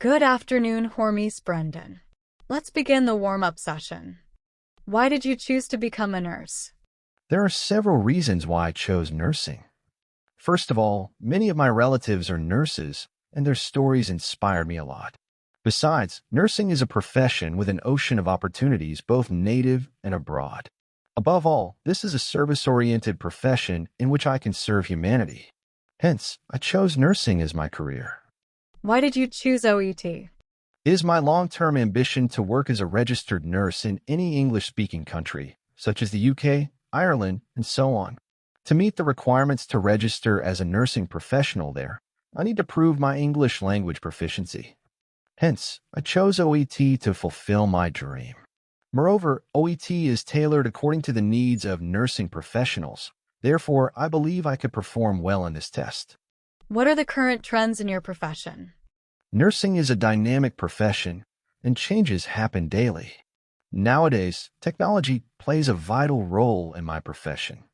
Good afternoon, Hormees Brendan. Let's begin the warm-up session. Why did you choose to become a nurse? There are several reasons why I chose nursing. First of all, many of my relatives are nurses, and their stories inspired me a lot. Besides, nursing is a profession with an ocean of opportunities both native and abroad. Above all, this is a service-oriented profession in which I can serve humanity. Hence, I chose nursing as my career. Why did you choose OET? It is my long-term ambition to work as a registered nurse in any English-speaking country, such as the UK, Ireland, and so on. To meet the requirements to register as a nursing professional there, I need to prove my English language proficiency. Hence, I chose OET to fulfill my dream. Moreover, OET is tailored according to the needs of nursing professionals. Therefore, I believe I could perform well in this test. What are the current trends in your profession? Nursing is a dynamic profession, and changes happen daily. Nowadays, technology plays a vital role in my profession.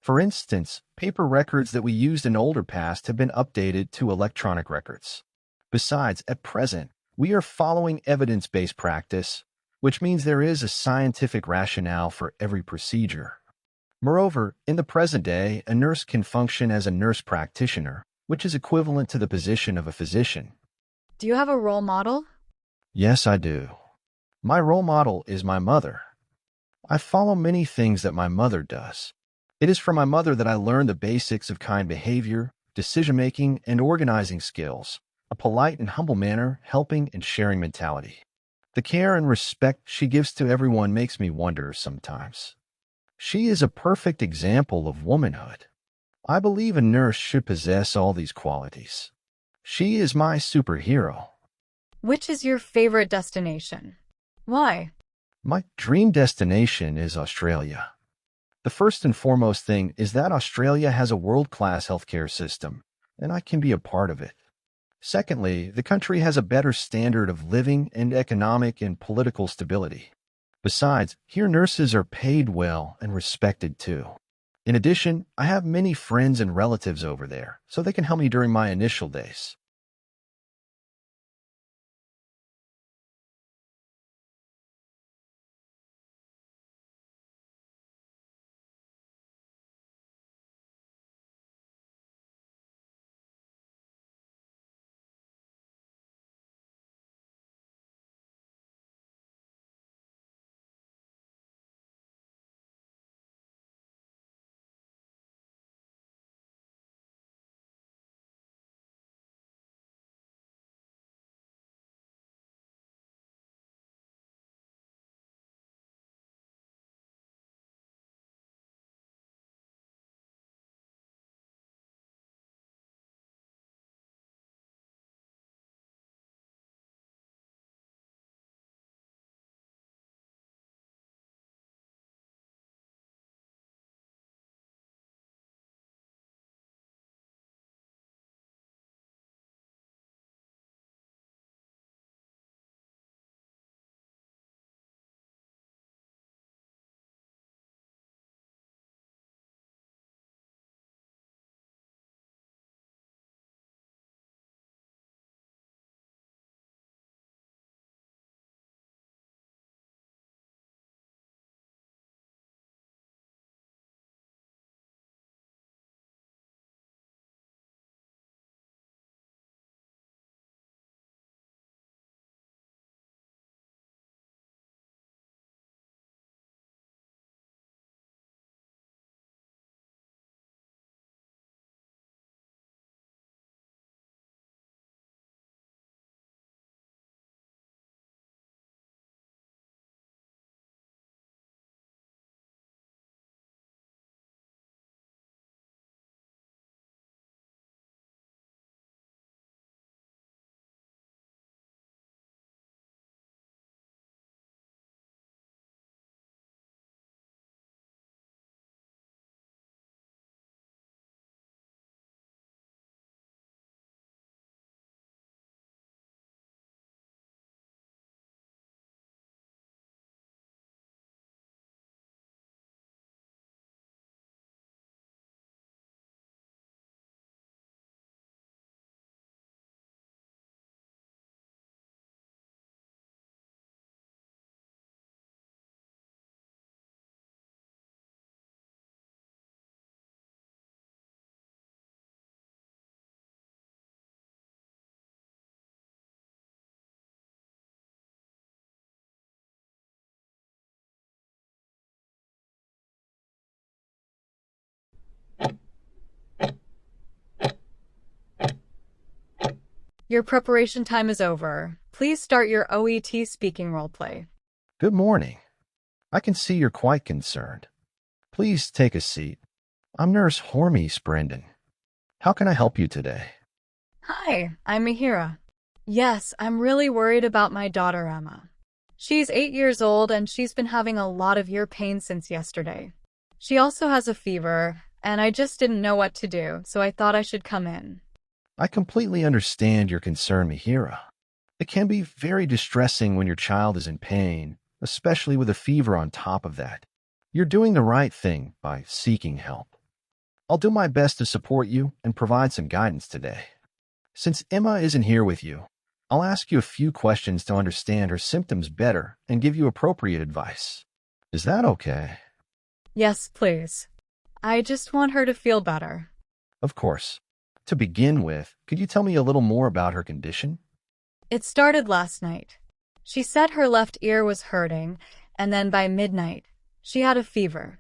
For instance, paper records that we used in older past have been updated to electronic records. Besides, at present, we are following evidence-based practice, which means there is a scientific rationale for every procedure. Moreover, in the present day, a nurse can function as a nurse practitioner, which is equivalent to the position of a physician. Do you have a role model? Yes, I do. My role model is my mother. I follow many things that my mother does. It is from my mother that I learned the basics of kind behavior, decision-making, and organizing skills, a polite and humble manner, helping and sharing mentality. The care and respect she gives to everyone makes me wonder sometimes. She is a perfect example of womanhood. I believe a nurse should possess all these qualities. She is my superhero. Which is your favorite destination? Why? My dream destination is Australia. The first and foremost thing is that Australia has a world-class healthcare system, and I can be a part of it. Secondly, the country has a better standard of living and economic and political stability. Besides, here nurses are paid well and respected too. In addition, I have many friends and relatives over there, so they can help me during my initial days. Your preparation time is over. Please start your OET speaking roleplay. Good morning. I can see you're quite concerned. Please take a seat. I'm Nurse Brendan. How can I help you today? Hi, I'm Mihiraa. Yes, I'm really worried about my daughter Emma. She's 8 years old and she's been having a lot of ear pain since yesterday. She also has a fever, and I just didn't know what to do, so I thought I should come in. I completely understand your concern, Mihiraa. It can be very distressing when your child is in pain, especially with a fever on top of that. You're doing the right thing by seeking help. I'll do my best to support you and provide some guidance today. Since Emma isn't here with you, I'll ask you a few questions to understand her symptoms better and give you appropriate advice. Is that okay? Yes, please. I just want her to feel better. Of course. To begin with, could you tell me a little more about her condition? It started last night. She said her left ear was hurting, and then by midnight, she had a fever.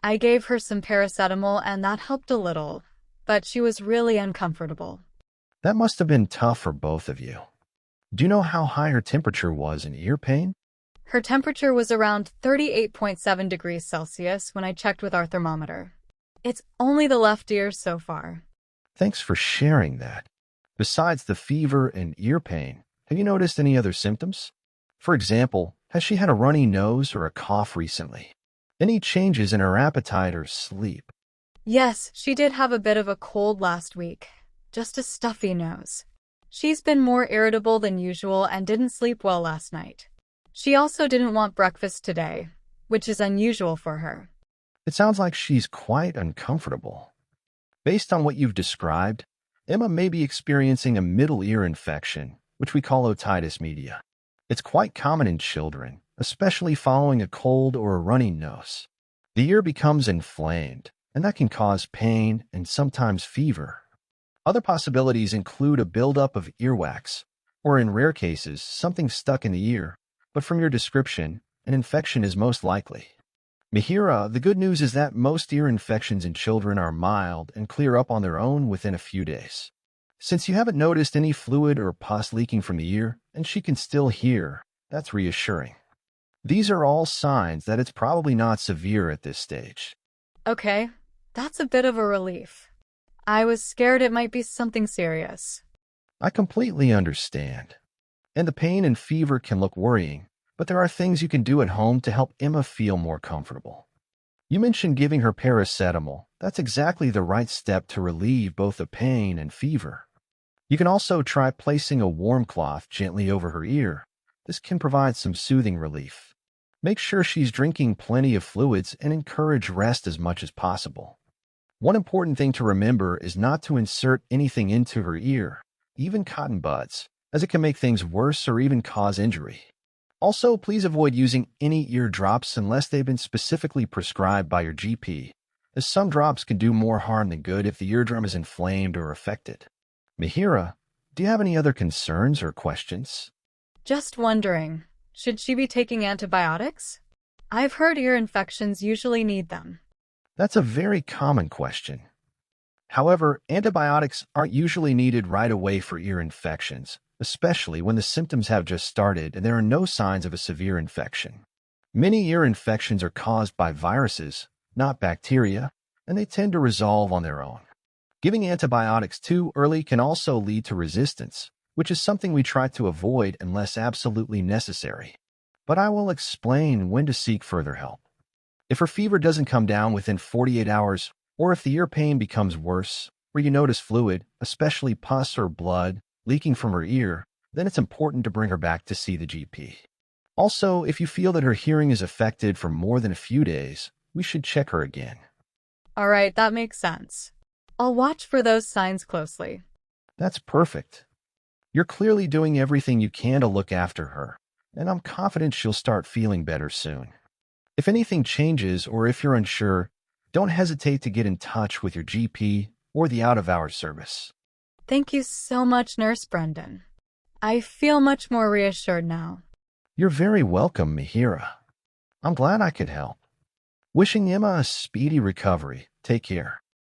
I gave her some paracetamol and that helped a little, but she was really uncomfortable. That must have been tough for both of you. Do you know how high her temperature was in ear pain? Her temperature was around 38.7 degrees Celsius when I checked with our thermometer. It's only the left ear so far. Thanks for sharing that. Besides the fever and ear pain, have you noticed any other symptoms? For example, has she had a runny nose or a cough recently? Any changes in her appetite or sleep? Yes, she did have a bit of a cold last week. Just a stuffy nose. She's been more irritable than usual and didn't sleep well last night. She also didn't want breakfast today, which is unusual for her. It sounds like she's quite uncomfortable. Based on what you've described, Emma may be experiencing a middle ear infection, which we call otitis media. It's quite common in children, especially following a cold or a runny nose. The ear becomes inflamed, and that can cause pain and sometimes fever. Other possibilities include a buildup of earwax, or in rare cases, something stuck in the ear, but from your description, an infection is most likely. Mihiraa, the good news is that most ear infections in children are mild and clear up on their own within a few days. Since you haven't noticed any fluid or pus leaking from the ear, and she can still hear, that's reassuring. These are all signs that it's probably not severe at this stage. Okay, that's a bit of a relief. I was scared it might be something serious. I completely understand. And the pain and fever can look worrying, but there are things you can do at home to help Emma feel more comfortable. You mentioned giving her paracetamol. That's exactly the right step to relieve both the pain and fever. You can also try placing a warm cloth gently over her ear. This can provide some soothing relief. Make sure she's drinking plenty of fluids and encourage rest as much as possible. One important thing to remember is not to insert anything into her ear, even cotton buds, as it can make things worse or even cause injury. Also, please avoid using any ear drops unless they've been specifically prescribed by your GP, as some drops can do more harm than good if the eardrum is inflamed or affected. Mihiraa, do you have any other concerns or questions? Just wondering, should she be taking antibiotics? I've heard ear infections usually need them. That's a very common question. However, antibiotics aren't usually needed right away for ear infections, especially when the symptoms have just started and there are no signs of a severe infection. Many ear infections are caused by viruses, not bacteria, and they tend to resolve on their own. Giving antibiotics too early can also lead to resistance, which is something we try to avoid unless absolutely necessary. But I will explain when to seek further help. If her fever doesn't come down within 48 hours, or if the ear pain becomes worse, or you notice fluid, especially pus or blood, leaking from her ear, then it's important to bring her back to see the GP. Also, if you feel that her hearing is affected for more than a few days, we should check her again. All right, that makes sense. I'll watch for those signs closely. That's perfect. You're clearly doing everything you can to look after her, and I'm confident she'll start feeling better soon. If anything changes or if you're unsure, don't hesitate to get in touch with your GP or the out-of-hours service. Thank you so much, Nurse Brendan. I feel much more reassured now. You're very welcome, Mihiraa. I'm glad I could help. Wishing Emma a speedy recovery. Take care.